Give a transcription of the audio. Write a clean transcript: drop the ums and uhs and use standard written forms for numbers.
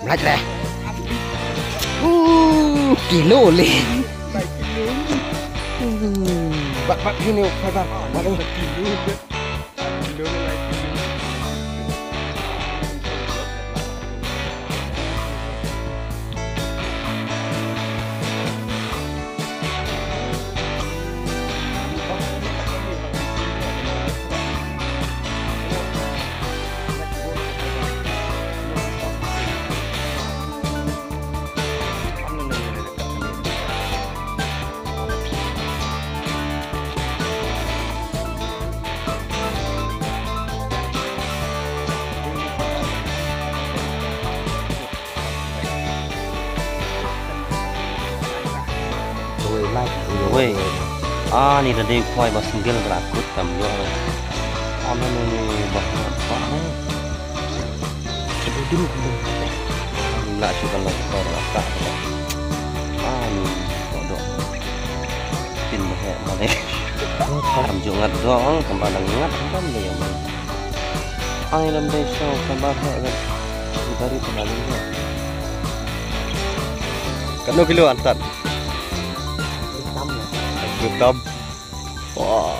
lách này kilo lên bạn bạn kilo phải bạn bạn ơi Weh, ni dah dek kuai bas singgil kerakut kamu juga. Aman ni bahkan apa ni? Sebelum tu, nak cuba lagi kau rasa. Ni kodok. Tin mahal mana? Kamu jangan dong, kamu dah ingat kan dia yang mana? Ang ilam desa kamu bahkan dari pengalunya. Kano kilo antar? Tâm. Wah,